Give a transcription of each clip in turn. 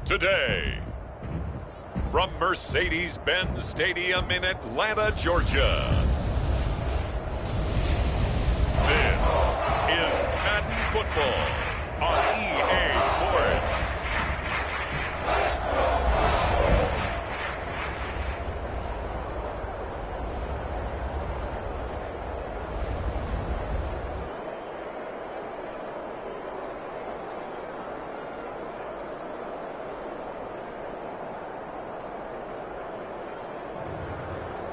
today. From Mercedes-Benz Stadium in Atlanta, Georgia. This is Madden Football on EA Sports.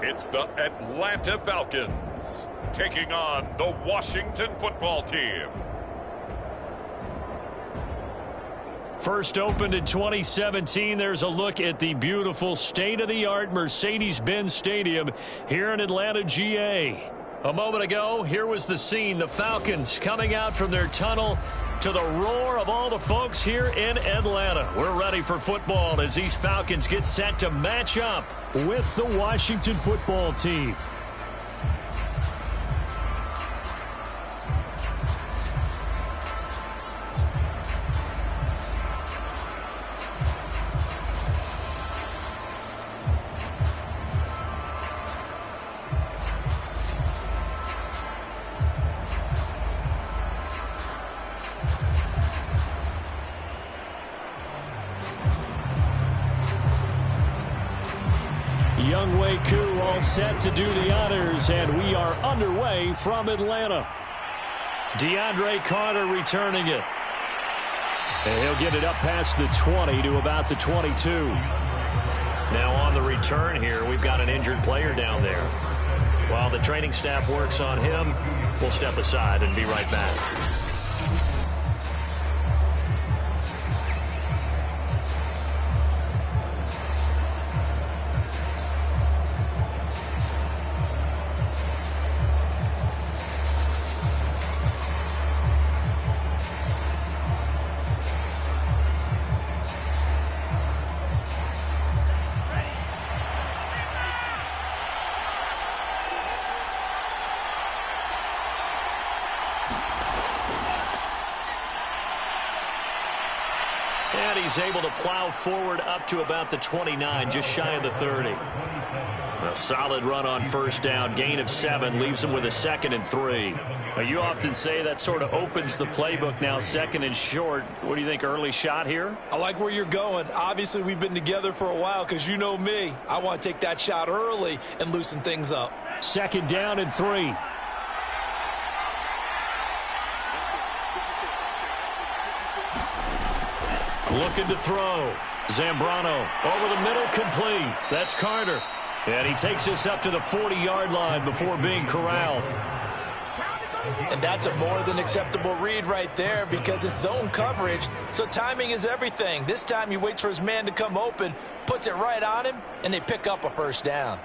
It's the Atlanta Falcons taking on the Washington football team. First opened in 2017, there's a look at the beautiful state-of-the-art Mercedes-Benz Stadium here in Atlanta, GA. A moment ago, here was the scene. The Falcons coming out from their tunnel to the roar of all the folks here in Atlanta. We're ready for football as these Falcons get set to match up with the Washington football team. All set to do the honors, and we are underway from Atlanta. DeAndre Carter returning it. And he'll get it up past the 20 to about the 22. Now on the return here, we've got an injured player down there. While the training staff works on him, we'll step aside and be right back. And he's able to plow forward up to about the 29, just shy of the 30. A solid run on first down, gain of 7, leaves him with a 2nd and 3. Well, you often say that sort of opens the playbook now, 2nd and short. What do you think, early shot here? I like where you're going. Obviously, we've been together for a while because you know me. I want to take that shot early and loosen things up. 2nd down and 3. Looking to throw. Zambrano over the middle, complete. That's Carter. And he takes this up to the 40-yard line before being corralled. And that's a more than acceptable read right there because it's zone coverage, so timing is everything. This time he waits for his man to come open, puts it right on him, and they pick up a first down.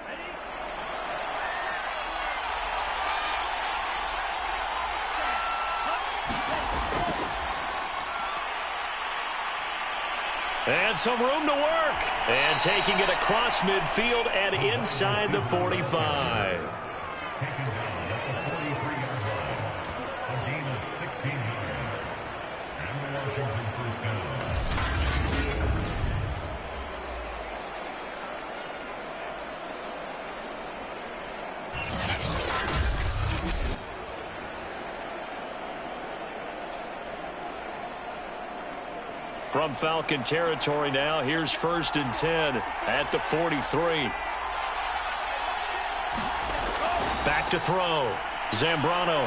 And some room to work. And taking it across midfield and inside the 45. From Falcon territory now, here's 1st and 10 at the 43. Back to throw. Zambrano.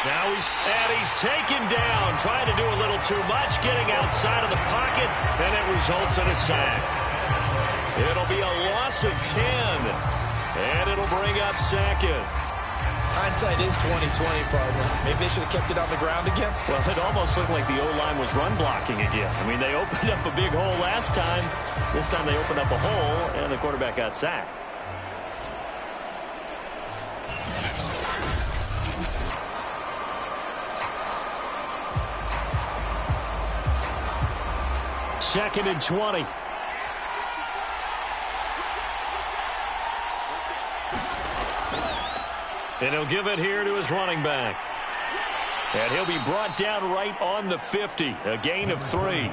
Now he's taken down, trying to do a little too much, getting outside of the pocket, and it results in a sack. It'll be a loss of 10, and it'll bring up 2nd. Hindsight is 20/20, partner. Maybe they should have kept it on the ground again. Well, it almost looked like the O-line was run blocking again. I mean, they opened up a big hole last time. This time they opened up a hole, and the quarterback got sacked. Second and 20. And he'll give it here to his running back. And he'll be brought down right on the 50, a gain of 3.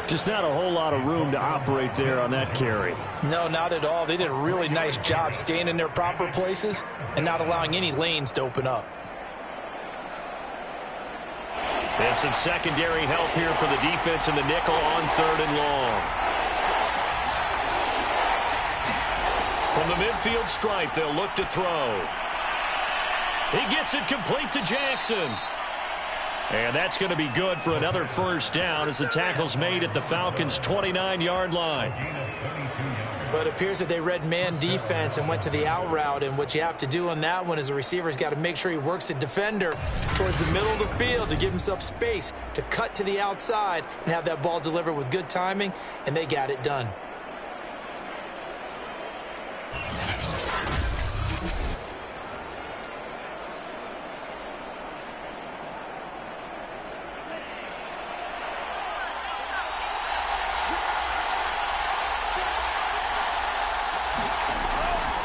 Just not a whole lot of room to operate there on that carry. No, not at all. They did a really nice job staying in their proper places and not allowing any lanes to open up. There's some secondary help here for the defense in the nickel on 3rd and long. From the midfield stripe, they'll look to throw. He gets it complete to Jackson. And that's going to be good for another first down as the tackle's made at the Falcons' 29-yard line. But it appears that they read man defense and went to the out route. And what you have to do on that one is the receiver's got to make sure he works the defender towards the middle of the field to give himself space to cut to the outside and have that ball delivered with good timing, and they got it done.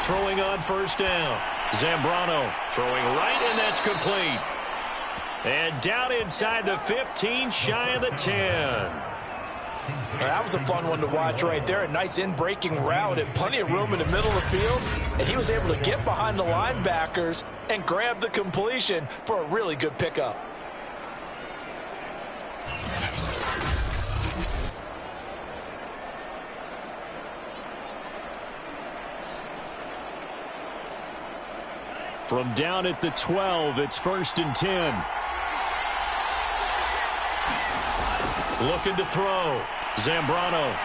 Throwing on first down. Zambrano throwing right, and that's complete. And down inside the 15, shy of the 10. That was a fun one to watch right there. A nice in-breaking route and plenty of room in the middle of the field. And he was able to get behind the linebackers and grab the completion for a really good pickup. From down at the 12, it's 1st and 10. Looking to throw. Zambrano.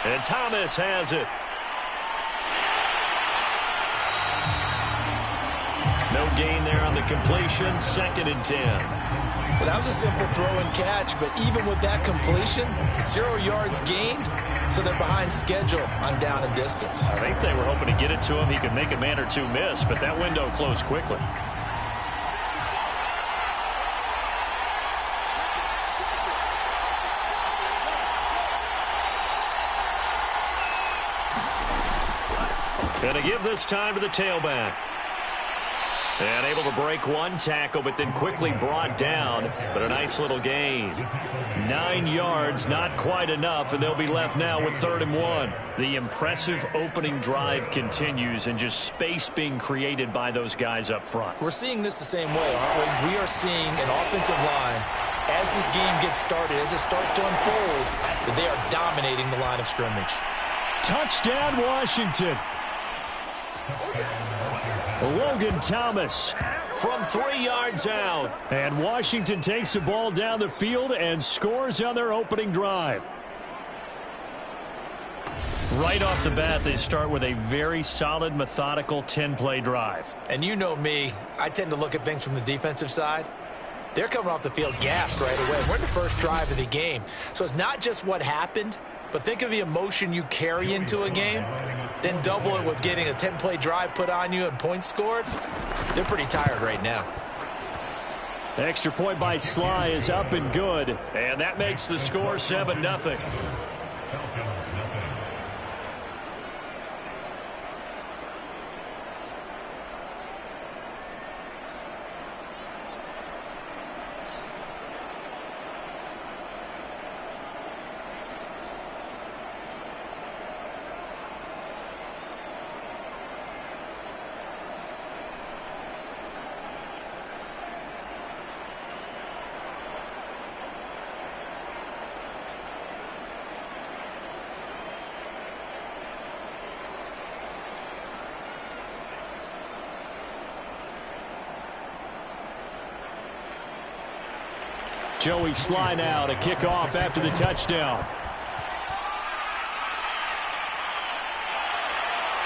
And Thomas has it. No gain there on the completion. 2nd and 10. Well, that was a simple throw and catch, but even with that completion, 0 yards gained, so they're behind schedule on down and distance. I think they were hoping to get it to him. He could make a man or two miss, but that window closed quickly. Going to give this time to the tailback. And able to break one tackle, but then quickly brought down. But a nice little gain. 9 yards, not quite enough, and they'll be left now with 3rd and 1. The impressive opening drive continues, and just space being created by those guys up front. We're seeing this the same way, aren't we? We are seeing an offensive line, as this game gets started, as it starts to unfold, that they are dominating the line of scrimmage. Touchdown, Washington. Logan Thomas from 3 yards out. And Washington takes the ball down the field and scores on their opening drive. Right off the bat, they start with a very solid, methodical 10-play drive. And you know me, I tend to look at things from the defensive side. They're coming off the field gassed right away. We're in the first drive of the game. So it's not just what happened, but think of the emotion you carry into a game, then double it with getting a 10-play drive put on you and points scored. They're pretty tired right now. Extra point by Sly is up and good, and that makes the score 7-0. Joey Sly now to kick off after the touchdown.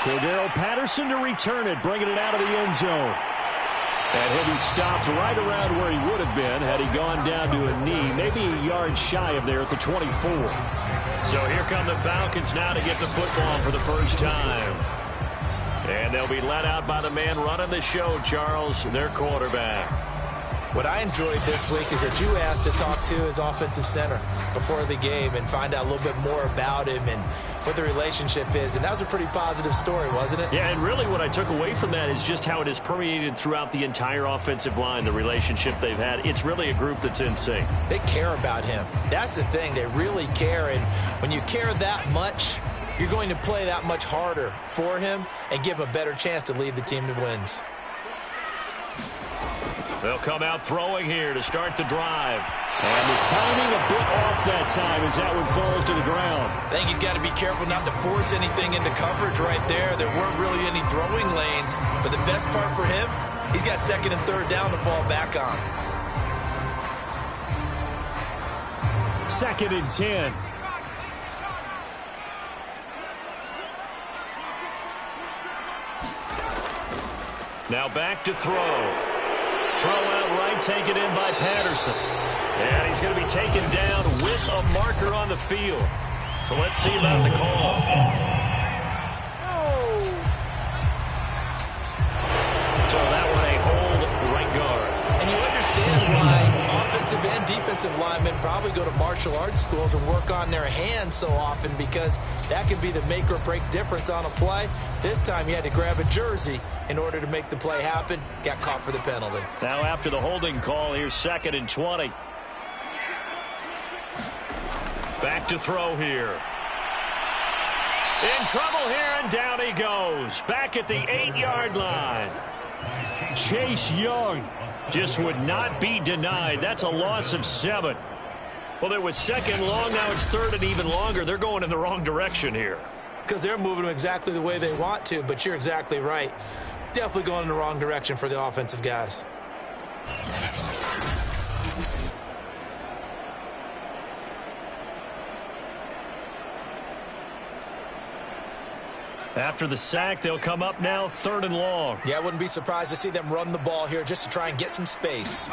Cordero Patterson to return it, bringing it out of the end zone. And he'll be stopped right around where he would have been had he gone down to a knee, maybe a yard shy of there at the 24. So here come the Falcons now to get the football for the first time. And they'll be let out by the man running the show, Charles, their quarterback. What I enjoyed this week is that you asked to talk to his offensive center before the game and find out a little bit more about him and what the relationship is. And that was a pretty positive story, wasn't it? Yeah, and really what I took away from that is just how it has permeated throughout the entire offensive line, the relationship they've had. It's really a group that's in sync. They care about him. That's the thing. They really care. And when you care that much, you're going to play that much harder for him and give him a better chance to lead the team that wins. They'll come out throwing here to start the drive. And the timing a bit off that time as that one falls to the ground. I think he's got to be careful not to force anything into coverage right there. There weren't really any throwing lanes. But the best part for him, he's got second and third down to fall back on. 2nd and 10. Now back to throw. Throw out right, taken in by Patterson. And he's going to be taken down with a marker on the field. So let's see about the call. So that one a hold right guard. And you understand why offensive and defensive linemen probably go to martial arts schools and work on their hands so often, because that can be the make or break difference on a play. This time he had to grab a jersey in order to make the play happen. Got caught for the penalty. Now after the holding call, here's 2nd and 20. Back to throw here. In trouble here, and down he goes. Back at the 8-yard line. Chase Young just would not be denied. That's a loss of 7. Well, it was 2nd long. Now it's 3rd and even longer. They're going in the wrong direction here. Because they're moving them exactly the way they want to, but you're exactly right. Definitely going in the wrong direction for the offensive guys. After the sack, they'll come up now 3rd and long. Yeah, I wouldn't be surprised to see them run the ball here just to try and get some space.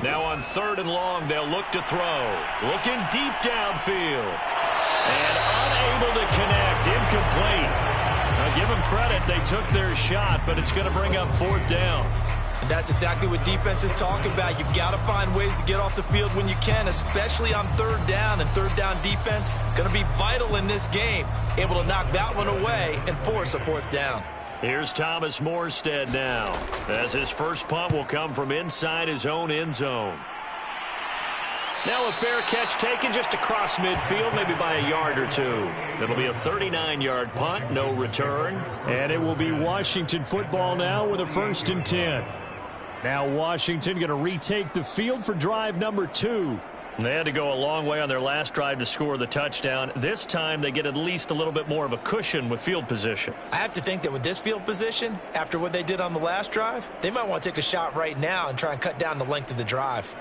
Now on 3rd and long, they'll look to throw. Looking deep downfield. And unable to connect. Incomplete. Now give them credit. They took their shot, but it's going to bring up 4th down. And that's exactly what defenses talk about. You've got to find ways to get off the field when you can, especially on 3rd down. And 3rd down defense going to be vital in this game. Able to knock that one away and force a 4th down. Here's Thomas Morstead now, as his first punt will come from inside his own end zone. Now a fair catch taken just across midfield, maybe by a yard or two. It'll be a 39-yard punt, no return. And it will be Washington football now with a 1st and 10. Now Washington going to retake the field for drive number 2. They had to go a long way on their last drive to score the touchdown. This time they get at least a little bit more of a cushion with field position. I have to think that with this field position, after what they did on the last drive, they might want to take a shot right now and try and cut down the length of the drive.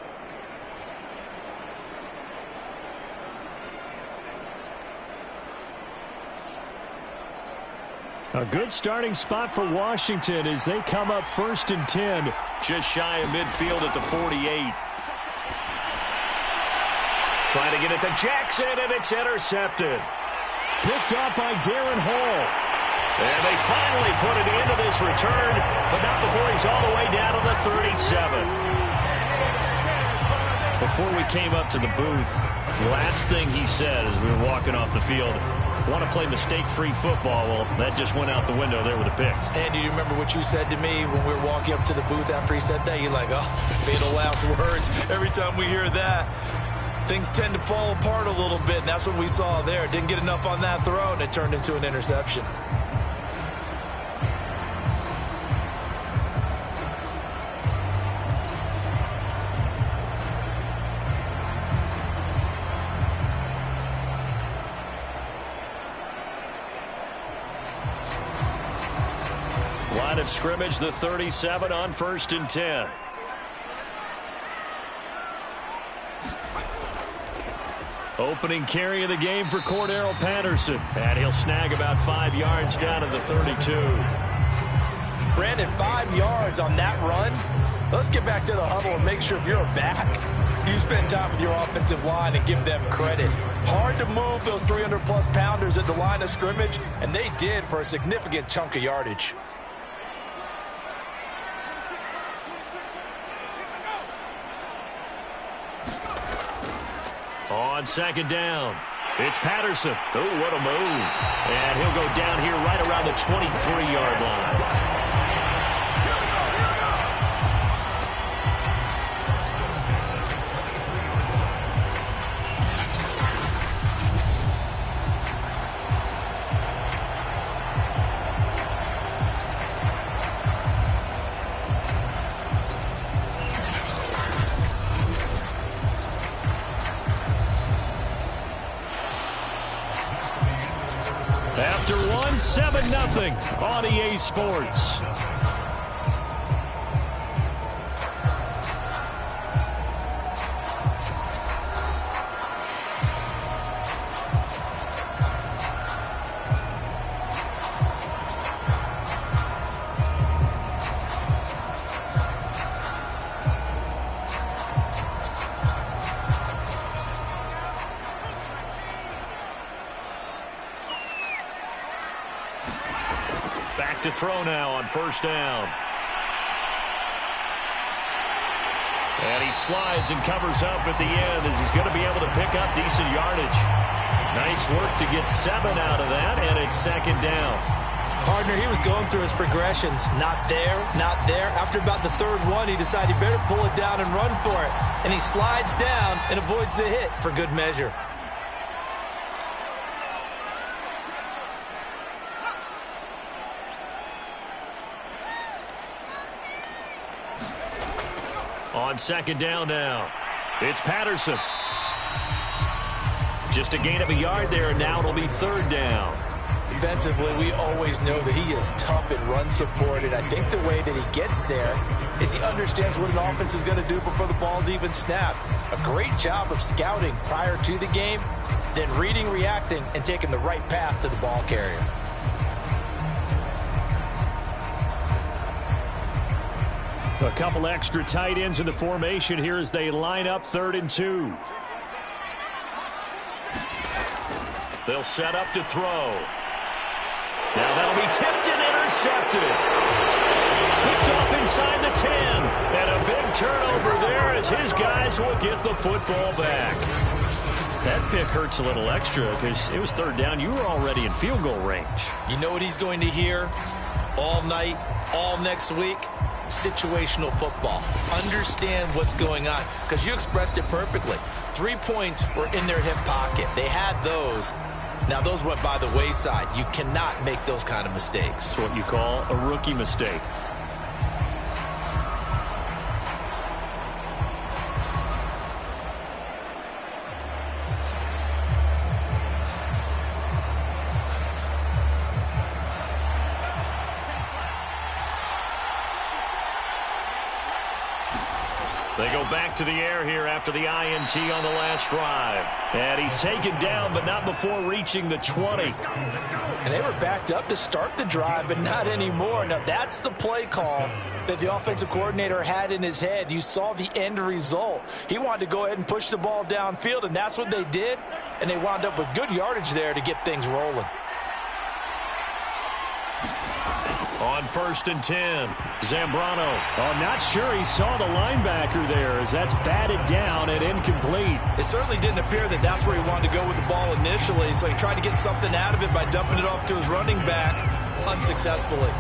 A good starting spot for Washington as they come up 1st and 10. Just shy of midfield at the 48. Trying to get it to Jackson, and it's intercepted. Picked up by Darren Hall. And they finally put it into this return, but not before he's all the way down to the 37. Before we came up to the booth, the last thing he said as we were walking off the field, want to play mistake-free football. Well, that just went out the window there with a pick. And do you remember what you said to me when we were walking up to the booth after he said that? You're like, oh, fatal last words. Every time we hear that, things tend to fall apart a little bit, and that's what we saw there. Didn't get enough on that throw, and it turned into an interception. Line of scrimmage, the 37 on 1st and 10. Opening carry of the game for Cordero Patterson. And he'll snag about 5 yards down to the 32. Brandon, 5 yards on that run. Let's get back to the huddle and make sure if you're a back, you spend time with your offensive line and give them credit. Hard to move those 300-plus pounders at the line of scrimmage, and they did for a significant chunk of yardage. On second down, it's Patterson. Oh, what a move. And he'll go down here right around the 23-yard line. After one, 7-0 on EA Sports. Back to throw now on first down. And he slides and covers up at the end as he's going to be able to pick up decent yardage. Nice work to get 7 out of that, and it's second down. Partner, he was going through his progressions. Not there, not there. After about the third one, he decided he better pull it down and run for it. And he slides down and avoids the hit for good measure. On second down now, it's Patterson. Just a gain of a yard there, and now it'll be third down. Defensively, we always know that he is tough and run support, and I think the way that he gets there is he understands what an offense is going to do before the ball's even snapped. A great job of scouting prior to the game, then reading, reacting, and taking the right path to the ball carrier. A couple extra tight ends in the formation here as they line up 3rd and 2. They'll set up to throw. Now that'll be tipped and intercepted. Picked off inside the 10. And a big turnover there as his guys will get the football back. That pick hurts a little extra because it was third down. You were already in field goal range. You know what he's going to hear all night, all next week? Situational football. Understand what's going on, because you expressed it perfectly. 3 points were in their hip pocket. They had those. Now those went by the wayside. You cannot make those kind of mistakes. It's what you call a rookie mistake. They go back to the air here after the INT on the last drive. And he's taken down, but not before reaching the 20. And they were backed up to start the drive, but not anymore. Now, that's the play call that the offensive coordinator had in his head. You saw the end result. He wanted to go ahead and push the ball downfield, and that's what they did. And they wound up with good yardage there to get things rolling. On 1st and 10, Zambrano. Oh, not sure he saw the linebacker there as that's batted down and incomplete. It certainly didn't appear that that's where he wanted to go with the ball initially, so he tried to get something out of it by dumping it off to his running back unsuccessfully.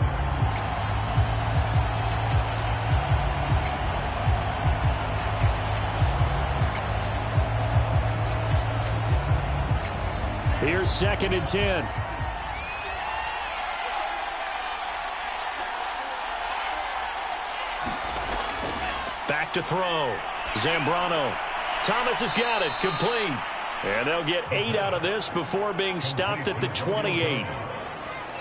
Here's 2nd and 10. Back to throw. Zambrano. Thomas has got it. Complete. And they'll get 8 out of this before being stopped at the 28.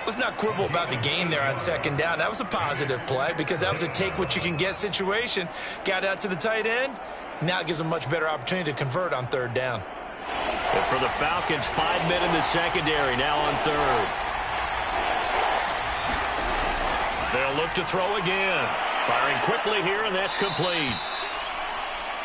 Let's not quibble about the gain there on 2nd down. That was a positive play because that was a take-what-you-can-get situation. Got out to the tight end. Now it gives them a much better opportunity to convert on 3rd down. And for the Falcons, 5 men in the secondary now on 3rd. They'll look to throw again. Firing quickly here, and that's complete.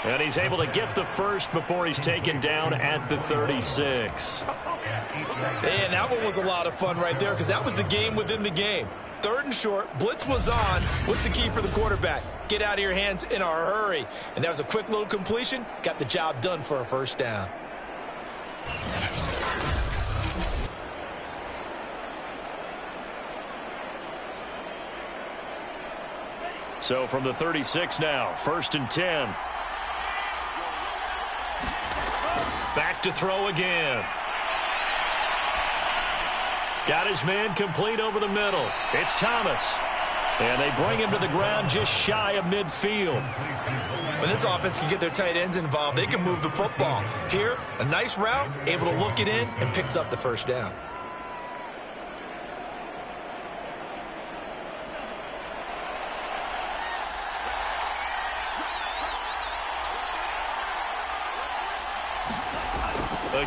And he's able to get the first before he's taken down at the 36. And that one was a lot of fun right there because that was the game within the game. 3rd and short. Blitz was on. What's the key for the quarterback? Get out of your hands in a hurry. And that was a quick little completion. Got the job done for a 1st down. So from the 36 now, 1st and 10. Back to throw again. Got his man complete over the middle. It's Thomas. And they bring him to the ground just shy of midfield. When this offense can get their tight ends involved, they can move the football. Here, a nice route, able to look it in, and picks up the 1st down.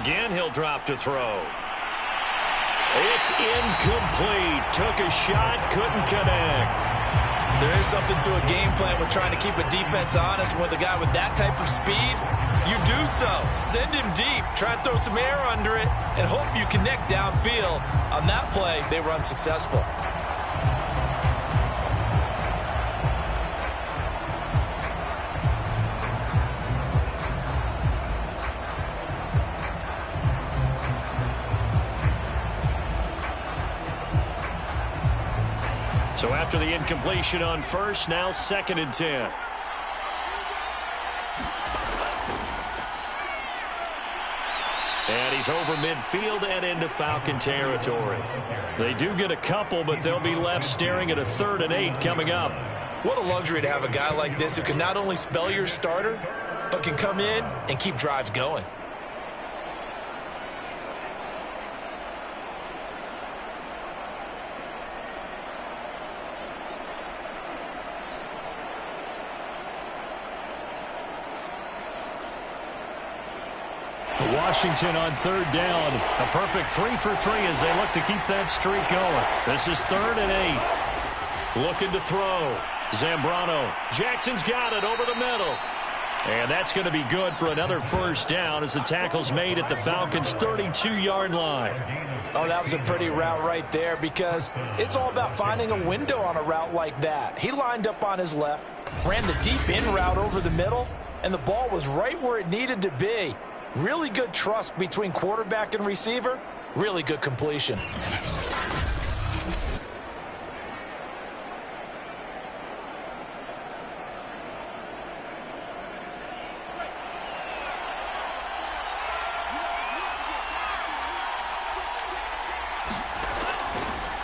Again, he'll drop to throw. It's incomplete. Took a shot, couldn't connect. There is something to a game plan with trying to keep a defense honest. With a guy with that type of speed, you do so. Send him deep. Try and throw some air under it and hope you connect downfield. On that play, they were unsuccessful. So after the incompletion on 1st, now 2nd and 10. And he's over midfield and into Falcon territory. They do get a couple, but they'll be left staring at a 3rd and 8 coming up. What a luxury to have a guy like this who can not only spell your starter, but can come in and keep drives going. Washington on 3rd down. A perfect 3 for 3 as they look to keep that streak going. This is 3rd and 8. Looking to throw. Zambrano. Jackson's got it over the middle. And that's going to be good for another 1st down as the tackle's made at the Falcons' 32-yard line. Oh, that was a pretty route right there because it's all about finding a window on a route like that. He lined up on his left, ran the deep in route over the middle, and the ball was right where it needed to be. Really good trust between quarterback and receiver. Really good completion.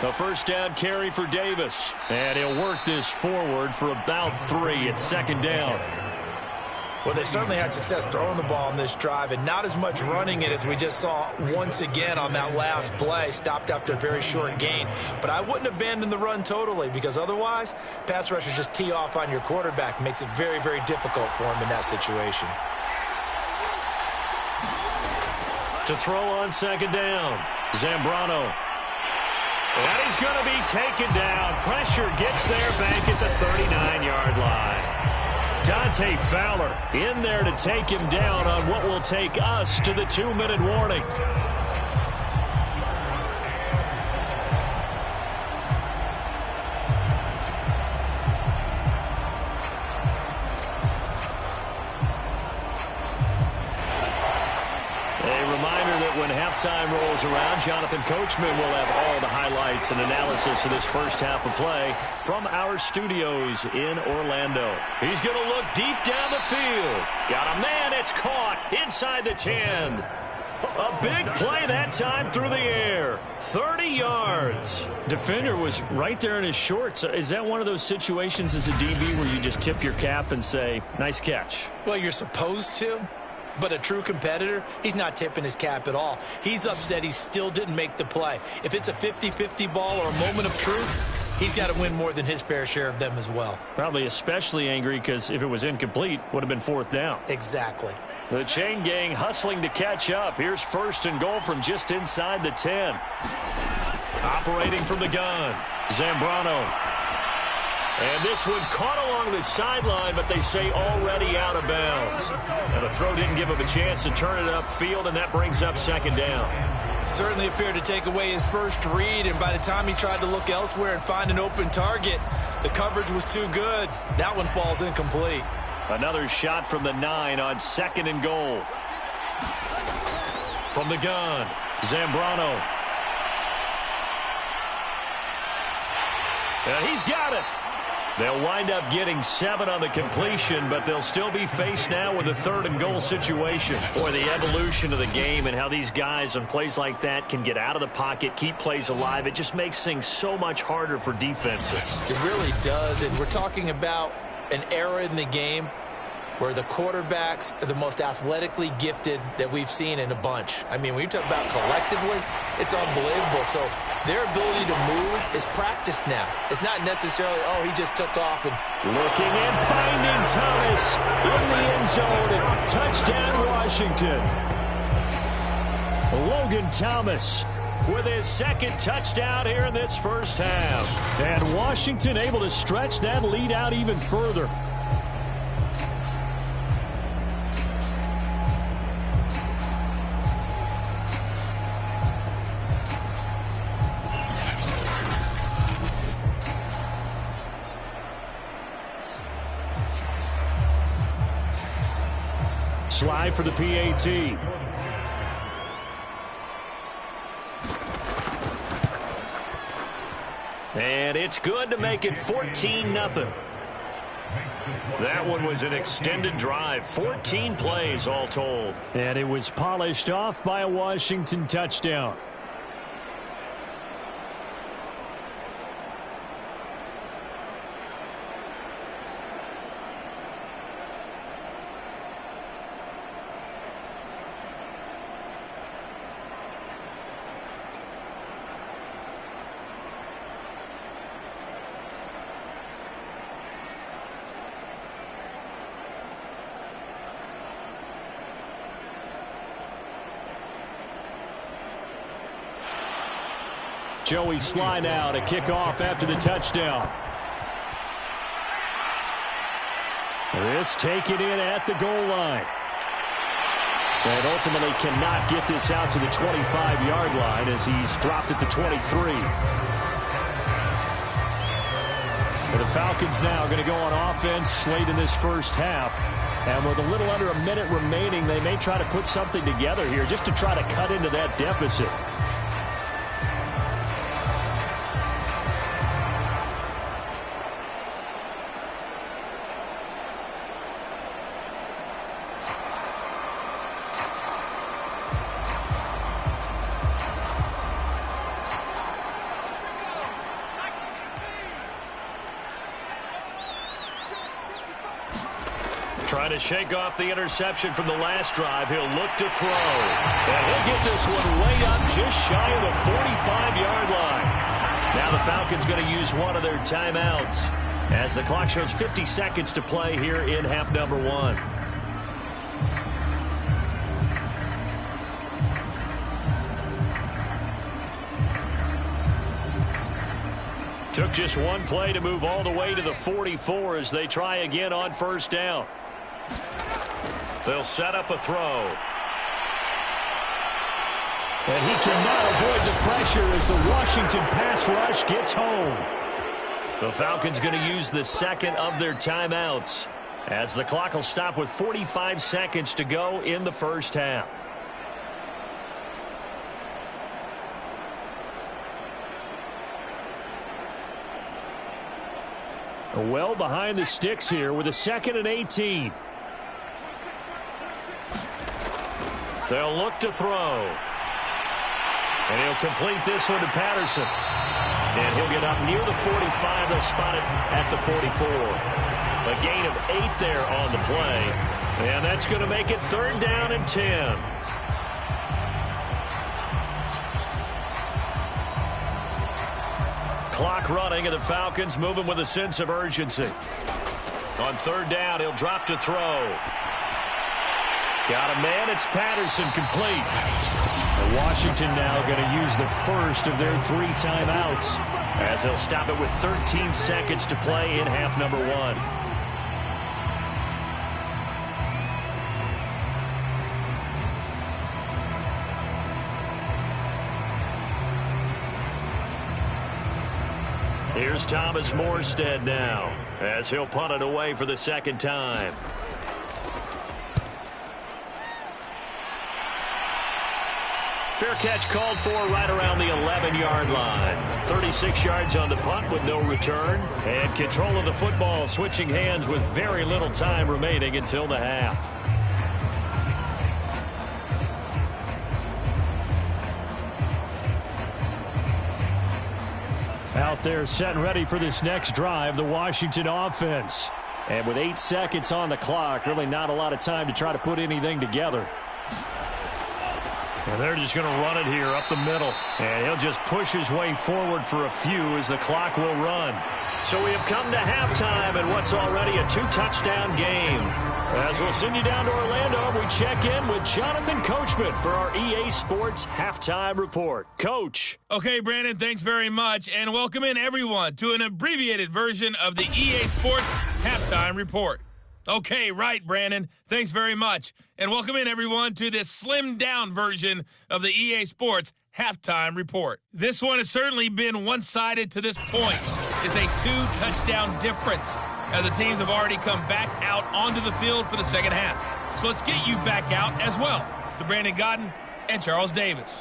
A 1st down carry for Davis. And he'll work this forward for about 3 at 2nd down. Well, they certainly had success throwing the ball on this drive and not as much running it as we just saw once again on that last play. Stopped after a very short gain. But I wouldn't abandon the run totally because otherwise, pass rushers just tee off on your quarterback. Makes it very, very difficult for him in that situation. To throw on 2nd down. Zambrano. And he's going to be taken down. Pressure gets there back at the 39-yard line. Dante Fowler in there to take him down on what will take us to the 2-minute warning. When halftime rolls around, Jonathan Coachman will have all the highlights and analysis of this 1st half of play from our studios in Orlando. He's going to look deep down the field. Got a man, it's caught inside the 10. A big play that time through the air. 30 yards. Defender was right there in his shorts. Is that one of those situations as a DB where you just tip your cap and say, nice catch? Well, you're supposed to. But a true competitor, he's not tipping his cap at all. He's upset he still didn't make the play. If it's a 50-50 ball or a moment of truth, he's got to win more than his fair share of them as well. Probably especially angry because if it was incomplete, would have been 4th down. Exactly. The chain gang hustling to catch up. Here's 1st and goal from just inside the 10. Operating from the gun, Zambrano. And this one caught along the sideline, but they say already out of bounds. Now the throw didn't give him a chance to turn it upfield, and that brings up 2nd down. Certainly appeared to take away his first read, and by the time he tried to look elsewhere and find an open target, the coverage was too good. That one falls incomplete. Another shot from the 9 on 2nd and goal. From the gun, Zambrano. And he's got it. They'll wind up getting 7 on the completion, but they'll still be faced now with a 3rd and goal situation. Boy, the evolution of the game and how these guys on plays like that can get out of the pocket, keep plays alive, it just makes things so much harder for defenses. It really does, and we're talking about an era in the game where the quarterbacks are the most athletically gifted that we've seen in a bunch. I mean, when you talk about collectively, it's unbelievable. So their ability to move is practiced now. It's not necessarily, oh, he just took off. And looking and finding Thomas in the end zone. And touchdown, Washington. Logan Thomas with his 2nd touchdown here in this first half. And Washington able to stretch that lead out even further. Slide for the PAT. And it's good to make it 14-0. That one was an extended drive, 14 plays all told. And it was polished off by a Washington touchdown. Joey Sly now to kick off after the touchdown. This taken in at the goal line. And ultimately cannot get this out to the 25-yard line as he's dropped at the 23. But the Falcons now going to go on offense late in this first half. And with a little under a minute remaining, they may try to put something together here just to try to cut into that deficit. Trying to shake off the interception from the last drive. He'll look to throw. And he'll get this one way up just shy of the 45-yard line. Now the Falcons going to use one of their timeouts as the clock shows 50 seconds to play here in half number 1. Took just one play to move all the way to the 44 as they try again on first down. They'll set up a throw. And he cannot avoid the pressure as the Washington pass rush gets home. The Falcons going to use the second of their timeouts as the clock will stop with 45 seconds to go in the first half. Well behind the sticks here with a 2nd and 18. They'll look to throw. And he'll complete this one to Patterson. And he'll get up near the 45. They'll spot it at the 44. A gain of 8 there on the play. And that's going to make it 3rd down and 10. Clock running, and the Falcons moving with a sense of urgency. On 3rd down, he'll drop to throw. Got a man. It's Patterson, complete. And Washington now going to use the first of their 3 timeouts as they'll stop it with 13 seconds to play in half number 1. Here's Thomas Morstead now as he'll punt it away for the second time. Fair catch called for right around the 11-yard line. 36 yards on the punt with no return. And control of the football switching hands with very little time remaining until the half. Out there set and ready for this next drive, the Washington offense. And with 8 seconds on the clock, really not a lot of time to try to put anything together. And they're just going to run it here up the middle. And he'll just push his way forward for a few as the clock will run. So we have come to halftime in what's already a 2-touchdown game. As we'll send you down to Orlando, we check in with Jonathan Coachman for our EA Sports Halftime Report. Coach. Okay, Brandon, thanks very much. And welcome in, everyone, to an abbreviated version of the EA Sports Halftime Report. Okay, right, Brandon. Thanks very much. And welcome in, everyone, to this slimmed-down version of the EA Sports Halftime Report. This one has certainly been one-sided to this point. It's a 2-touchdown difference, as the teams have already come back out onto the field for the second half. So let's get you back out as well to Brandon Godden and Charles Davis.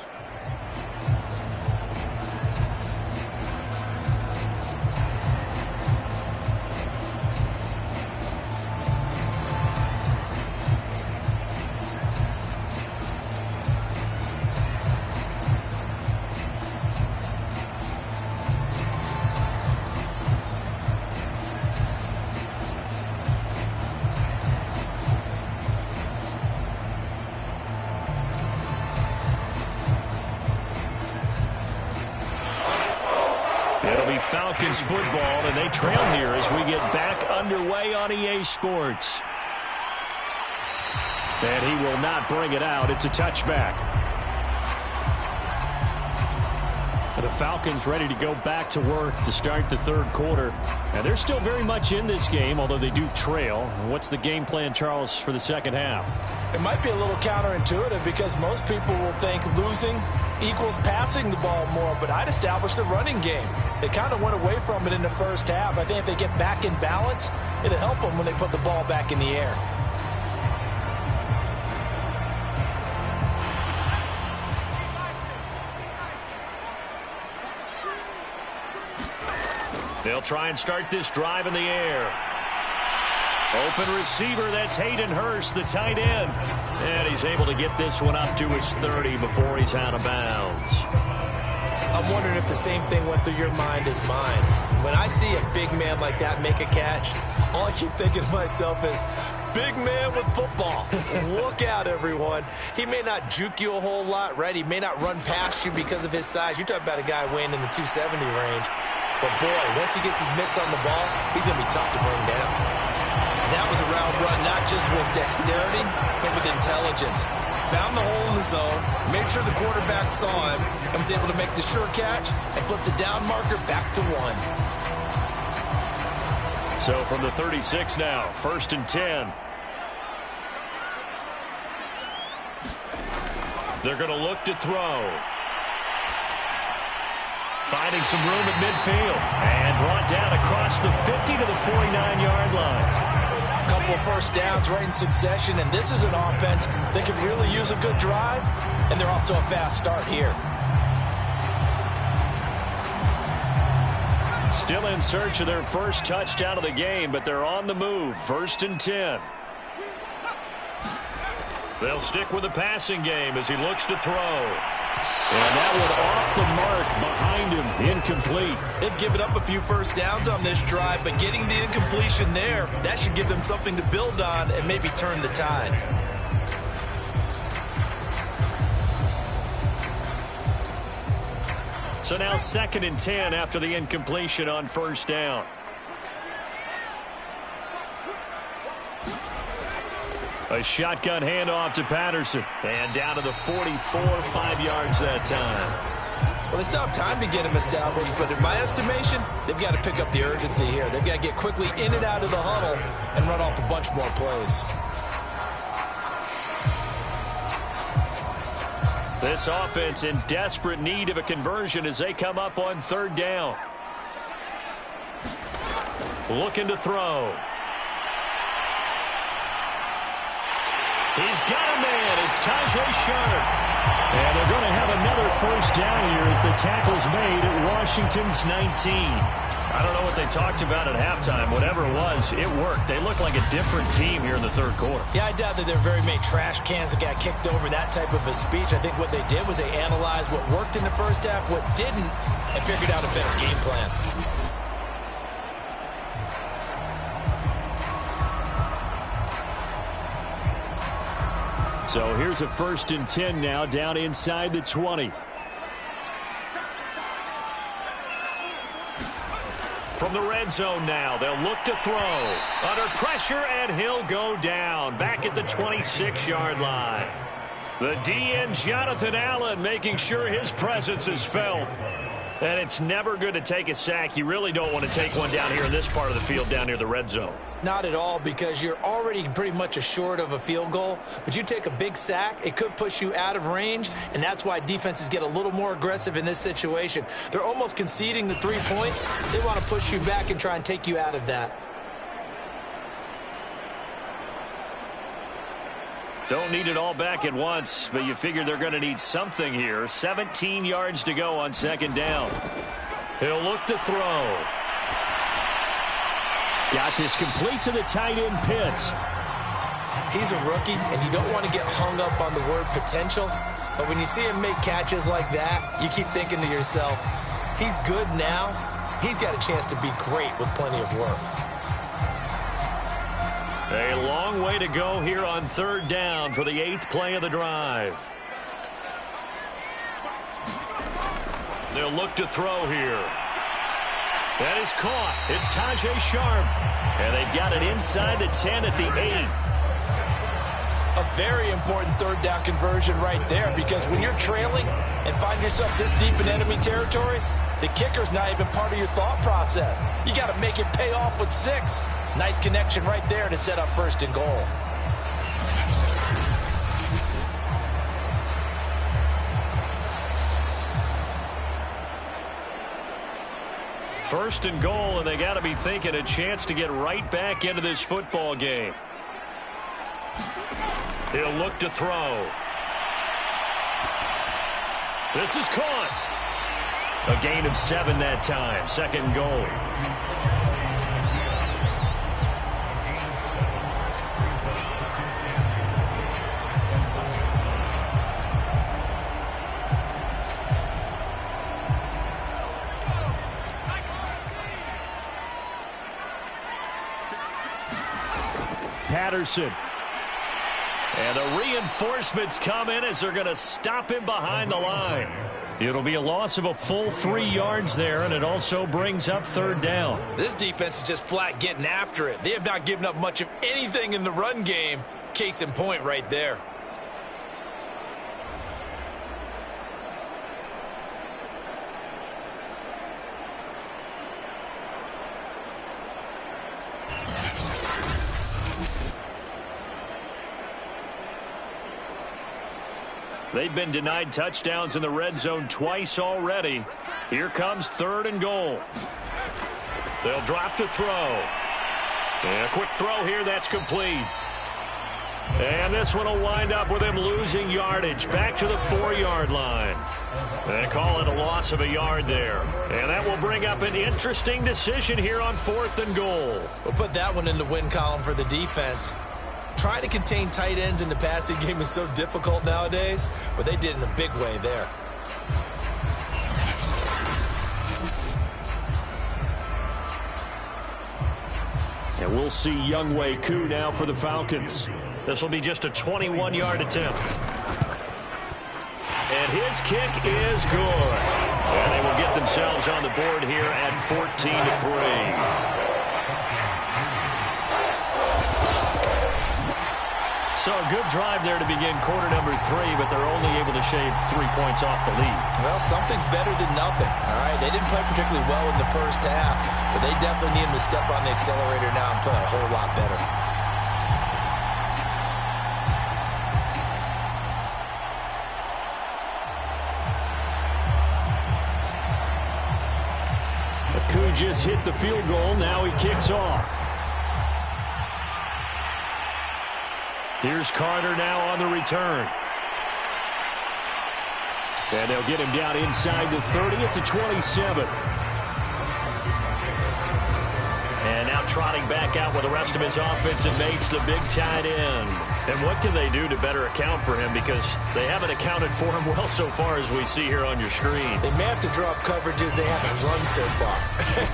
Falcons football, and they trail here as we get back underway on EA Sports. And he will not bring it out. It's a touchback. The Falcons ready to go back to work to start the third quarter. And they're still very much in this game, although they do trail. What's the game plan, Charles, for the second half? It might be a little counterintuitive because most people will think losing equals passing the ball more, but I'd establish the running game. They kind of went away from it in the first half. I think if they get back in balance, it'll help them when they put the ball back in the air. They'll try and start this drive in the air. Open receiver, that's Hayden Hurst, the tight end. And he's able to get this one up to his 30 before he's out of bounds. I'm wondering if the same thing went through your mind as mine. When I see a big man like that make a catch, all I keep thinking to myself is, big man with football. Look out, everyone. He may not juke you a whole lot, right? He may not run past you because of his size. You're talking about a guy weighing in the 270 range. But, boy, once he gets his mitts on the ball, he's going to be tough to bring down. That was a route run, not just with dexterity, but with intelligence. Found the hole in the zone, made sure the quarterback saw him, and was able to make the sure catch and flip the down marker back to 1. So from the 36 now, 1st and 10. They're going to look to throw. Finding some room at midfield. And brought down across the 50 to the 49-yard line. A couple of first downs right in succession, and this is an offense that could really use a good drive, and they're off to a fast start here. Still in search of their first touchdown of the game, but they're on the move. 1st and 10. They'll stick with the passing game as he looks to throw. And that one off the mark behind him, incomplete. They've given up a few first downs on this drive, but getting the incompletion there, that should give them something to build on and maybe turn the tide. So now 2nd and 10 after the incompletion on 1st down. A shotgun handoff to Patterson. And down to the 44, 5 yards that time. Well, they still have time to get him established, but in my estimation, they've got to pick up the urgency here. They've got to get quickly in and out of the huddle and run off a bunch more plays. This offense in desperate need of a conversion as they come up on 3rd down. looking to throw. He's got a man. It's Tajay Sharp. And they're going to have another first down here as the tackle's made at Washington's 19. I don't know what they talked about at halftime. Whatever it was, it worked. They look like a different team here in the third quarter. Yeah, I doubt that there are very many trash cans that got kicked over, that type of a speech. I think what they did was they analyzed what worked in the first half, what didn't, and figured out a better game plan. So here's a 1st and 10 now, down inside the 20. From the red zone now, they'll look to throw. Under pressure, and he'll go down. Back at the 26-yard line. The DN, Jonathan Allen, making sure his presence is felt. And it's never good to take a sack. You really don't want to take one down here in this part of the field, down near the red zone. Not at all, because you're already pretty much assured of a field goal. But you take a big sack, it could push you out of range, and that's why defenses get a little more aggressive in this situation. They're almost conceding the 3 points. They want to push you back and try and take you out of that. Don't need it all back at once, but you figure they're going to need something here. 17 yards to go on 2nd down. He'll look to throw. Got this complete to the tight end, Pitts. He's a rookie, and you don't want to get hung up on the word potential. But when you see him make catches like that, you keep thinking to yourself, he's good now. He's got a chance to be great with plenty of work. A long way to go here on 3rd down for the 8th play of the drive. They'll look to throw here. That is caught. It's Tajay Sharp. And they've got it inside the 10 at the 8. A very important 3rd down conversion right there, because when you're trailing and find yourself this deep in enemy territory, the kicker's not even part of your thought process. You got to make it pay off with 6. Nice connection right there to set up 1st and goal. First and goal, and they got to be thinking a chance to get right back into this football game. He'll look to throw. This is caught. A gain of 7 that time. 2nd goal. Patterson. And the reinforcements come in as they're going to stop him behind the line. It'll be a loss of a full 3 yards there, and it also brings up 3rd down. This defense is just flat getting after it. They have not given up much of anything in the run game. Case in point right there. They've been denied touchdowns in the red zone twice already. Here comes 3rd and goal. They'll drop to throw. And a quick throw here, that's complete. And this one will wind up with him losing yardage back to the 4-yard line. They call it a loss of a yard there. And that will bring up an interesting decision here on 4th and goal. We'll put that one in the win column for the defense. Trying to contain tight ends in the passing game is so difficult nowadays, but they did in a big way there. And we'll see Younghoe Koo now for the Falcons. This will be just a 21-yard attempt. And his kick is good. And they will get themselves on the board here at 14-3. So a good drive there to begin quarter number 3, but they're only able to shave 3 points off the lead. Well, something's better than nothing. All right, they didn't play particularly well in the first half, but they definitely need them to step on the accelerator now and play a whole lot better. Koo just He's hit the field goal. Now he kicks off. Here's Carter now on the return. And they'll get him down inside the 30 at the 27. And now trotting back out with the rest of his offensive mates, the big tight end. And what can they do to better account for him? Because they haven't accounted for him well so far, as we see here on your screen. They may have to drop coverages they haven't run so far.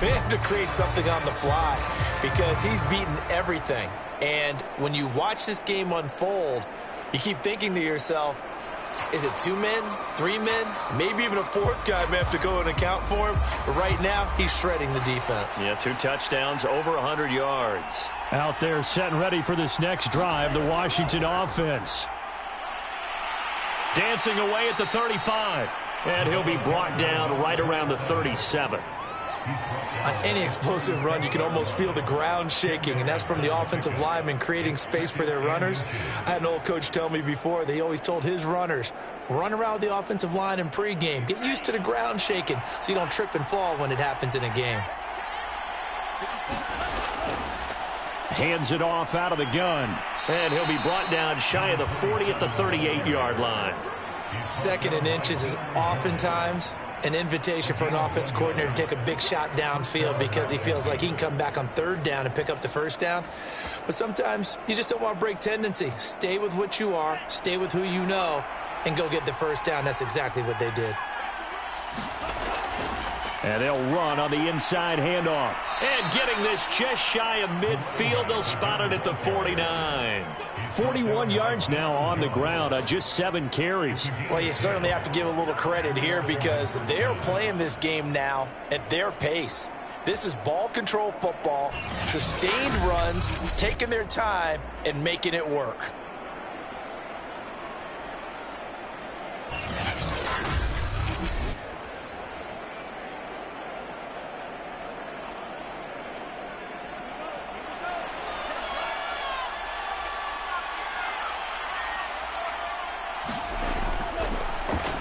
They have to create something on the fly because he's beaten everything. And when you watch this game unfold, you keep thinking to yourself, is it 2 men, 3 men, maybe even a 4th guy may have to go and account for him. But right now, he's shredding the defense. Yeah, 2 touchdowns, over 100 yards. Out there set and ready for this next drive, the Washington offense. Dancing away at the 35. And he'll be brought down right around the 37. On any explosive run, you can almost feel the ground shaking, and that's from the offensive linemen creating space for their runners. I had an old coach tell me before, they always told his runners, run around the offensive line in pregame. Get used to the ground shaking so you don't trip and fall when it happens in a game. Hands it off out of the gun. And he'll be brought down shy of the 40 at the 38-yard line. 2nd and inches is oftentimes an invitation for an offense coordinator to take a big shot downfield because he feels like he can come back on 3rd down and pick up the 1st down. But sometimes you just don't want to break tendency. Stay with what you are, stay with who you know, and go get the 1st down. That's exactly what they did. And they'll run on the inside handoff. And getting this just shy of midfield, they'll spot it at the 49. 41 yards now on the ground on just 7 carries. Well, you certainly have to give a little credit here because they're playing this game now at their pace. This is ball control football, sustained runs, taking their time, and making it work.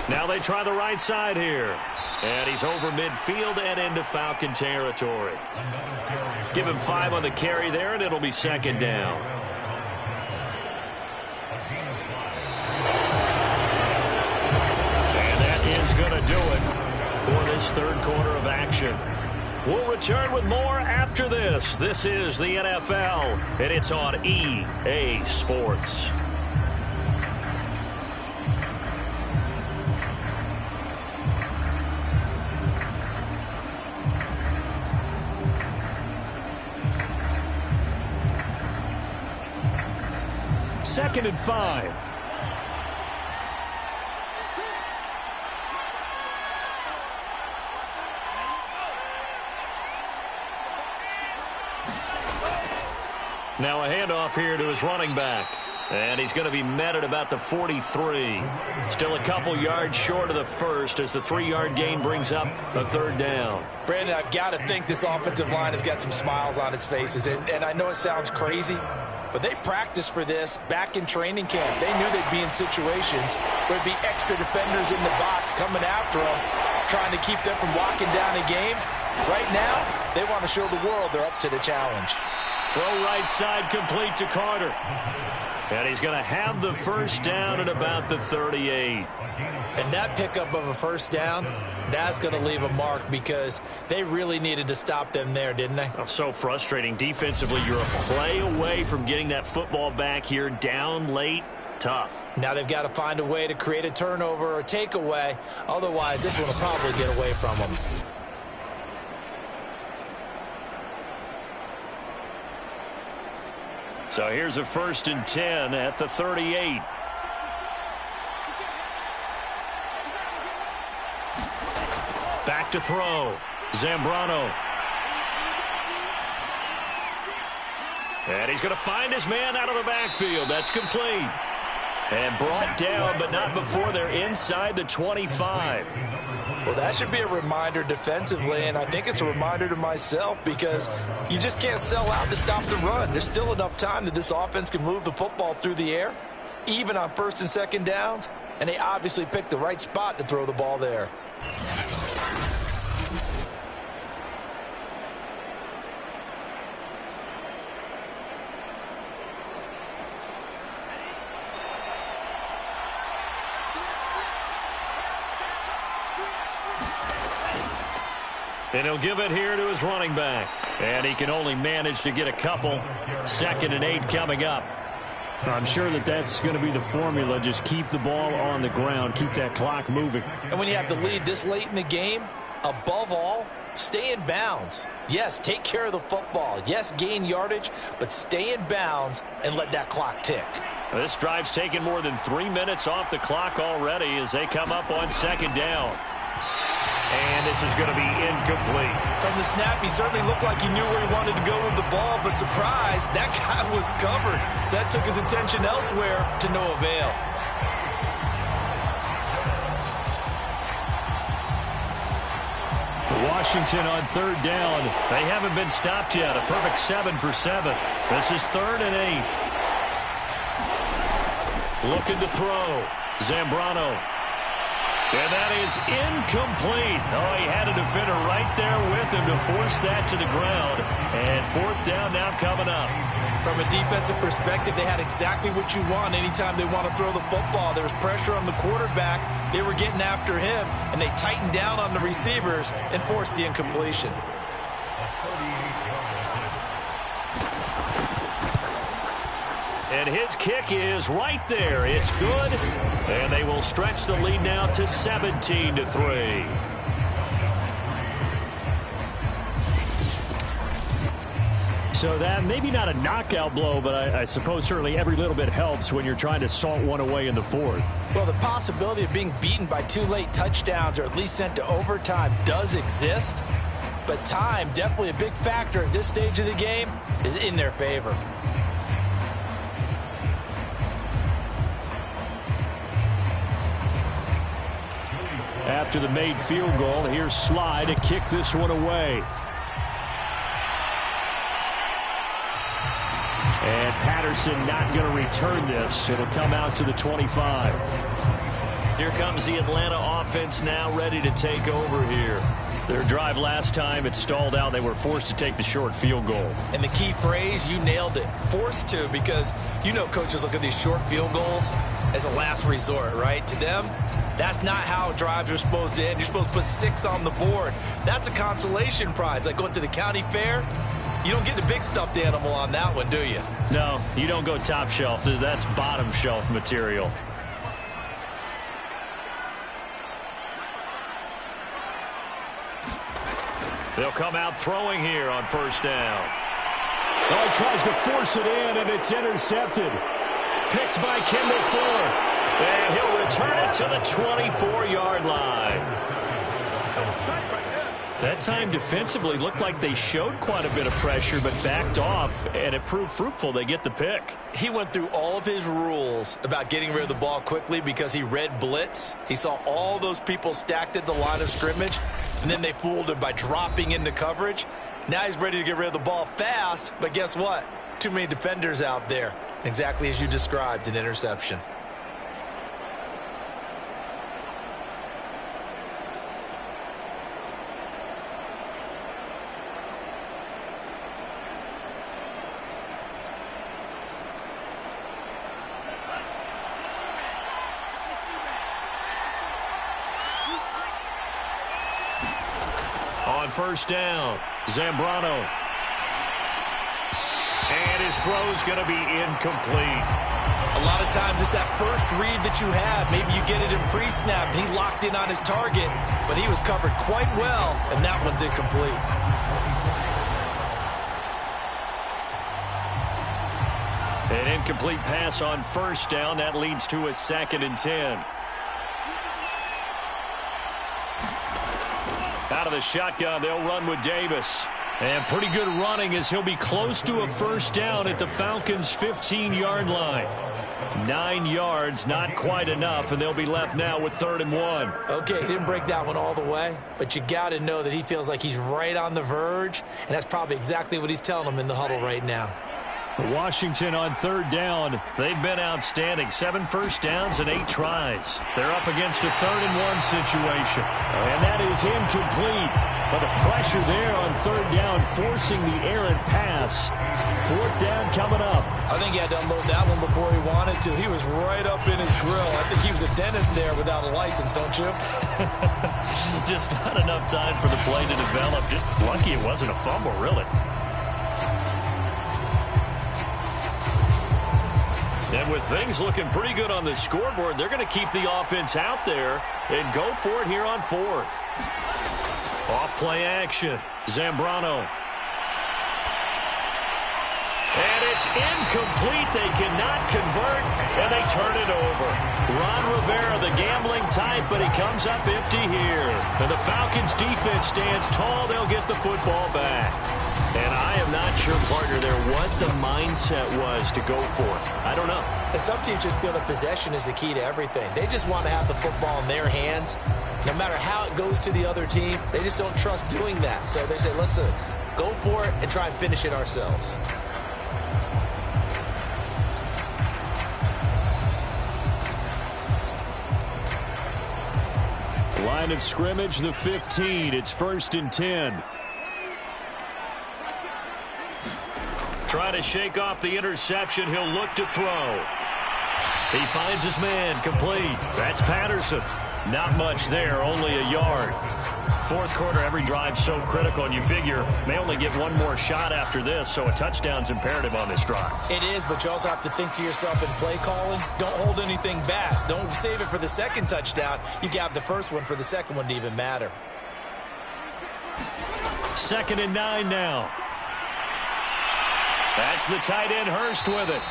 Now they try the right side here. And he's over midfield and into Falcon territory. Give him 5 on the carry there, and it'll be 2nd down. And that is going to do it for this 3rd quarter of action. We'll return with more after this. This is the NFL, and it's on EA Sports. Second and 5. Now a handoff here to his running back. And he's going to be met at about the 43. Still a couple yards short of the 1st as the 3-yard gain brings up a 3rd down. Brandon, I've got to think this offensive line has got some smiles on its faces. And I know it sounds crazy, but they practiced for this back in training camp. They knew they'd be in situations where there'd be extra defenders in the box coming after them, trying to keep them from locking down a game. Right now, they want to show the world they're up to the challenge. Throw right side complete to Carter. And he's going to have the 1st down at about the 38. And that pickup of a 1st down, that's going to leave a mark because they really needed to stop them there, didn't they? Oh, so frustrating. Defensively, you're a play away from getting that football back here down late. Tough. Now they've got to find a way to create a turnover or takeaway. Otherwise, this one will probably get away from them. So here's a 1st and 10 at the 38. Back to throw. Zambrano. And he's going to find his man out of the backfield. That's complete. And brought down, but not before they're inside the 25. Well, that should be a reminder defensively, and I think it's a reminder to myself because you just can't sell out to stop the run. There's still enough time that this offense can move the football through the air, even on 1st and 2nd downs, and they obviously picked the right spot to throw the ball there. And he'll give it here to his running back. And he can only manage to get a couple. 2nd and 8 coming up. I'm sure that that's going to be the formula. Just keep the ball on the ground. Keep that clock moving. And when you have the lead this late in the game, above all, stay in bounds. Yes, take care of the football. Yes, gain yardage, but stay in bounds and let that clock tick. This drive's taken more than 3 minutes off the clock already as they come up on 2nd down. And this is going to be incomplete. From the snap, he certainly looked like he knew where he wanted to go with the ball, but surprise, that guy was covered. So that took his attention elsewhere to no avail. Washington on 3rd down. They haven't been stopped yet. A perfect 7 for 7. This is 3rd and 8. Looking to throw. Zambrano. And that is incomplete. Oh, he had a defender right there with him to force that to the ground. And 4th down now coming up. From a defensive perspective, they had exactly what you want anytime they want to throw the football. There was pressure on the quarterback. They were getting after him, and they tightened down on the receivers and forced the incompletion. And his kick is right there. It's good. And they will stretch the lead now to 17-3. So that maybe not a knockout blow, but I suppose certainly every little bit helps when you're trying to salt one away in the 4th. Well, the possibility of being beaten by 2 late touchdowns or at least sent to overtime does exist. But time, definitely a big factor at this stage of the game, is in their favor. After the made field goal, here's Sly to kick this one away. And Patterson not going to return this. It'll come out to the 25. Here comes the Atlanta offense now ready to take over here. Their drive last time, it stalled out. They were forced to take the short field goal. And the key phrase, you nailed it. Forced to, because you know coaches look at these short field goals as a last resort, right? To them, that's not how drives are supposed to end. You're supposed to put 6 on the board. That's a consolation prize. Like going to the county fair, you don't get the big stuffed animal on that one, do you? No, you don't go top shelf. That's bottom shelf material. They'll come out throwing here on 1st down. Oh, he tries to force it in, and it's intercepted. Picked by Kendall Fuller. And he'll return it to the 24-yard line. That time defensively looked like they showed quite a bit of pressure but backed off, and it proved fruitful. They get the pick. He went through all of his rules about getting rid of the ball quickly because he read blitz. He saw all those people stacked at the line of scrimmage, and then they fooled him by dropping into coverage. Now he's ready to get rid of the ball fast, but guess what? Too many defenders out there. Exactly as you described, an interception. On 1st down, Zambrano. And his throw's going to be incomplete. A lot of times it's that first read that you have. Maybe you get it in pre-snap, and he locked in on his target, but he was covered quite well, and that one's incomplete. An incomplete pass on 1st down. That leads to a 2nd and 10. Out of the shotgun, they'll run with Davis. And pretty good running as he'll be close to a 1st down at the Falcons' 15-yard line. 9 yards, not quite enough, and they'll be left now with 3rd and 1. Okay, he didn't break that one all the way, but you got to know that he feels like he's right on the verge, and that's probably exactly what he's telling them in the huddle right now. Washington on third down. They've been outstanding. 7 first downs and 8 tries. They're up against a 3rd-and-1 situation. And that is incomplete. But the pressure there on third down, forcing the errant pass. 4th down coming up. I think he had to unload that one before he wanted to. He was right up in his grill. I think he was a dentist there without a license, don't you? Just not enough time for the play to develop. Just lucky it wasn't a fumble, really. And with things looking pretty good on the scoreboard, they're going to keep the offense out there and go for it here on 4th. Off-play action. Zambrano. And it's incomplete. They cannot convert, and they turn it over. Ron Rivera, the gambling type, but he comes up empty here. And the Falcons' defense stands tall. They'll get the football back. And I am not sure, partner, there what the mindset was to go for it. I don't know. And some teams just feel that possession is the key to everything. They just want to have the football in their hands. No matter how it goes to the other team, they just don't trust doing that. So they say, let's go for it and try and finish it ourselves. Line of scrimmage, the 15. It's 1st and 10. Trying to shake off the interception. He'll look to throw. He finds his man, complete. That's Patterson. Not much there, only a yard. 4th quarter, every drive so critical, and you figure may only get one more shot after this, so a touchdown's imperative on this drive. It is, but you also have to think to yourself in play calling, don't hold anything back. Don't save it for the 2nd touchdown. You can have the 1st one for the 2nd one to even matter. 2nd and 9 now. That's the tight end, Hurst, with it.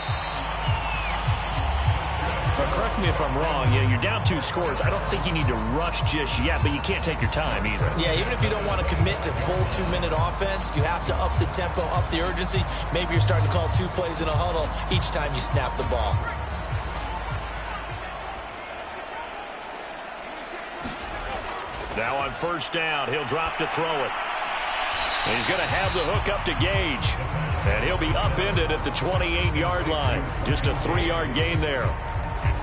But correct me if I'm wrong. Yeah, you're down 2 scores. I don't think you need to rush just yet, but you can't take your time either. Yeah, even if you don't want to commit to full 2-minute offense, you have to up the tempo, up the urgency. Maybe you're starting to call 2 plays in a huddle each time you snap the ball. Now on 1st down, he'll drop to throw it. He's going to have the hook up to Gage. And he'll be upended at the 28-yard line. Just a 3-yard gain there.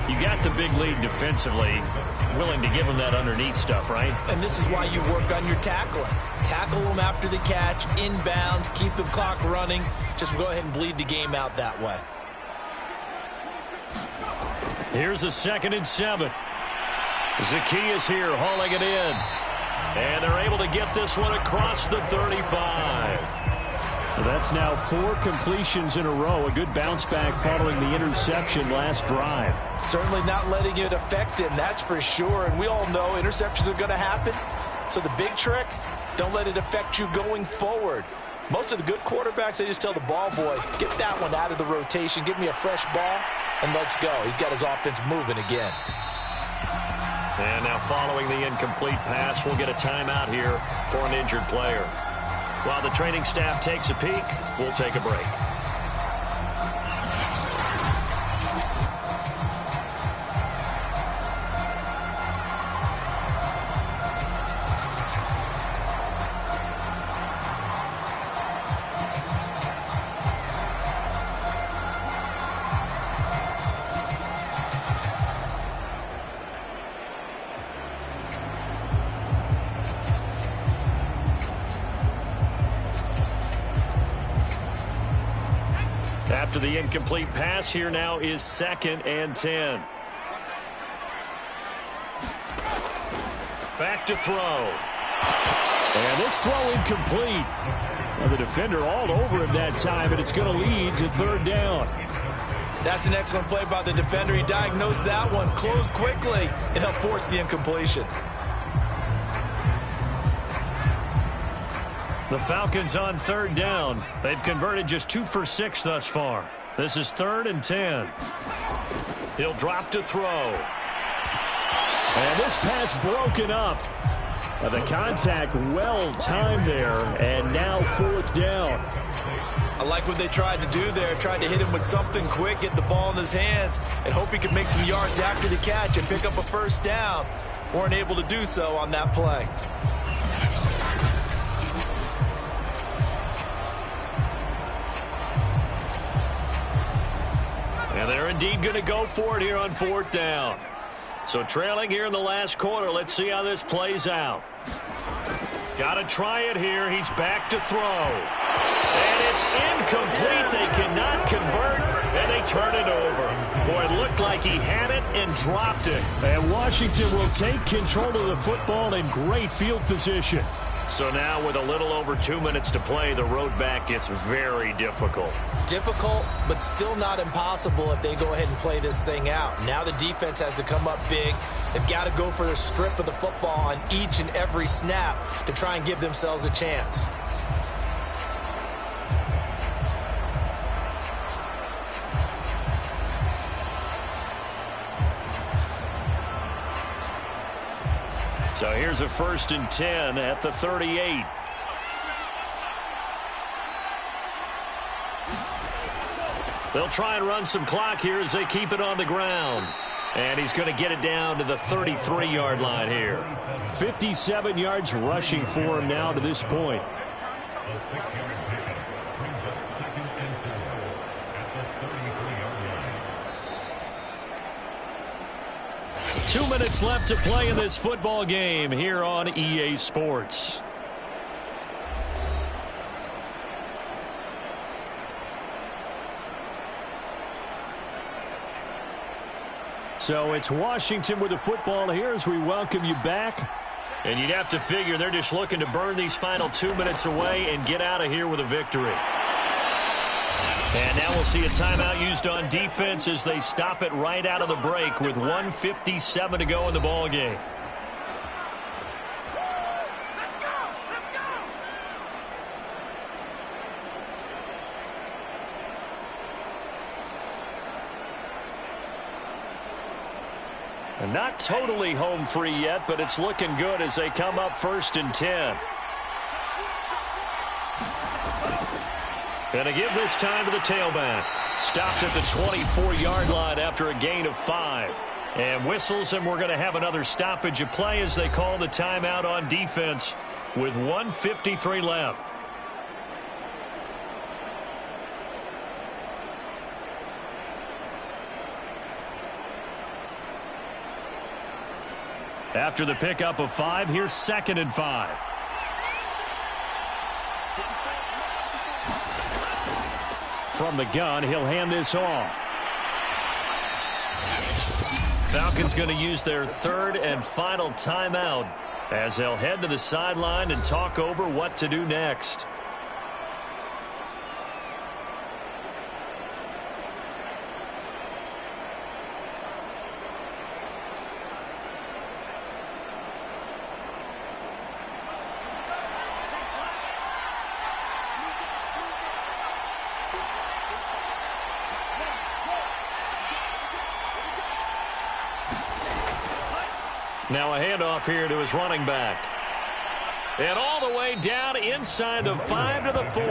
You got the big lead defensively. Willing to give him that underneath stuff, right? And this is why you work on your tackling. Tackle them after the catch, inbounds, keep the clock running. Just go ahead and bleed the game out that way. Here's a 2nd and 7. Zacchaeus here hauling it in. And they're able to get this one across the 35. That's now 4 completions in a row. A good bounce back following the interception last drive. Certainly not letting it affect him, that's for sure. And we all know interceptions are going to happen. So the big trick, don't let it affect you going forward. Most of the good quarterbacks, they just tell the ball boy, get that one out of the rotation, give me a fresh ball, and let's go. He's got his offense moving again. And now following the incomplete pass, we'll get a timeout here for an injured player. While the training staff takes a peek, we'll take a break. After the incomplete pass, here now is 2nd and 10. Back to throw. And this throw incomplete. Well, the defender all over him that time, and it's going to lead to 3rd down. That's an excellent play by the defender. He diagnosed that one, closed quickly, and helped force the incompletion. The Falcons on 3rd down. They've converted just 2 for 6 thus far. This is 3rd and 10. He'll drop to throw. And this pass broken up. The contact well timed there, and now 4th down. I like what they tried to do there. Tried to hit him with something quick, get the ball in his hands, and hope he could make some yards after the catch and pick up a 1st down. Weren't able to do so on that play. And they're indeed going to go for it here on 4th down. So trailing here in the last quarter. Let's see how this plays out. Got to try it here. He's back to throw. And it's incomplete. They cannot convert, and they turn it over. Boy, it looked like he had it and dropped it. And Washington will take control of the football in great field position. So now with a little over 2 minutes to play, the road back gets very difficult. Difficult, but still not impossible if they go ahead and play this thing out. Now the defense has to come up big. They've got to go for the strip of the football on each and every snap to try and give themselves a chance. So here's a 1st and 10 at the 38. They'll try and run some clock here as they keep it on the ground. And he's going to get it down to the 33-yard line here. 57 yards rushing for him now to this point. Two minutes left to play in this football game here on EA Sports. So it's Washington with the football here as we welcome you back. And you'd have to figure they're just looking to burn these final 2 minutes away and get out of here with a victory. And now we'll see a timeout used on defense as they stop it right out of the break with 1:57 to go in the ball game. And not totally home free yet, but it's looking good as they come up 1st and 10. Going to give this time to the tailback. Stopped at the 24-yard line after a gain of 5. And whistles, and we're going to have another stoppage of play as they call the timeout on defense with 1:53 left. After the pickup of 5, here's 2nd and 5. From the gun, he'll hand this off. Falcons going to use their 3rd and final timeout as they'll head to the sideline and talk over what to do next. Now a handoff here to his running back. And all the way down inside the 5 to the 4.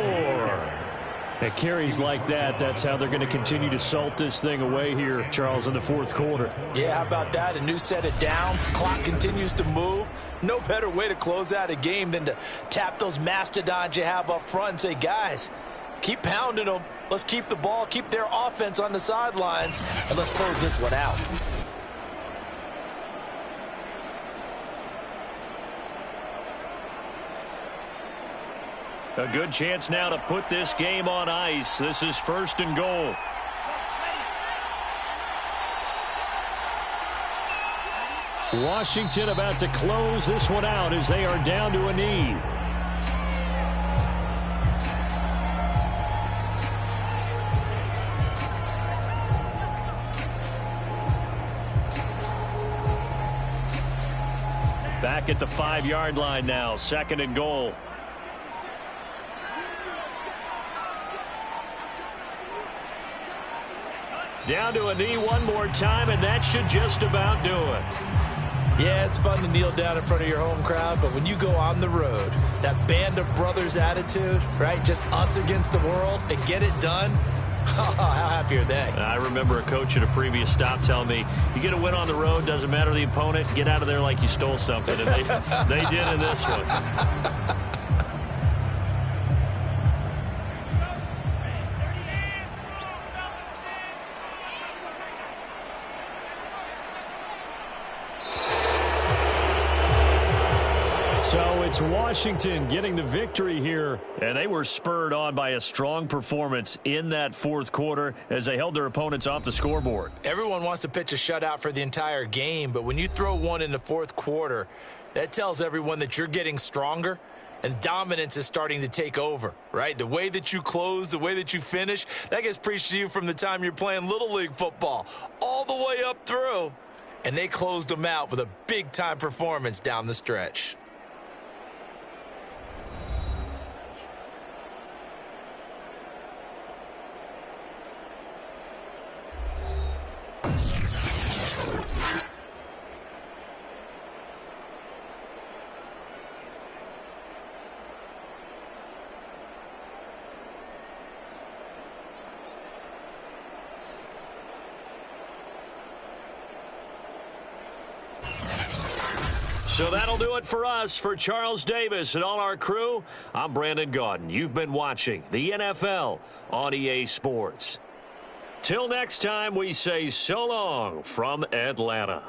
At carries like that, that's how they're going to continue to salt this thing away here, Charles, in the 4th quarter. Yeah, how about that? A new set of downs. Clock continues to move. No better way to close out a game than to tap those mastodons you have up front and say, guys, keep pounding them. Let's keep the ball, keep their offense on the sidelines, and let's close this one out. A good chance now to put this game on ice. This is 1st and goal. Washington about to close this one out as they are down to a knee. Back at the 5-yard line now, 2nd and goal. Down to a knee one more time, and that should just about do it. Yeah, it's fun to kneel down in front of your home crowd, but when you go on the road, that band of brothers attitude, right, just us against the world, and get it done, how happy are they? I remember a coach at a previous stop telling me, you get a win on the road, doesn't matter the opponent, get out of there like you stole something, and they did in this one. So it's Washington getting the victory here. And they were spurred on by a strong performance in that fourth quarter as they held their opponents off the scoreboard. Everyone wants to pitch a shutout for the entire game, but when you throw one in the fourth quarter, that tells everyone that you're getting stronger and dominance is starting to take over, right? The way that you close, the way that you finish, that gets preached to you from the time you're playing Little League football all the way up through. And they closed them out with a big-time performance down the stretch. So that'll do it for us. For Charles Davis and all our crew, I'm Brandon Gaudin. You've been watching the NFL on EA Sports. Till next time, we say so long from Atlanta.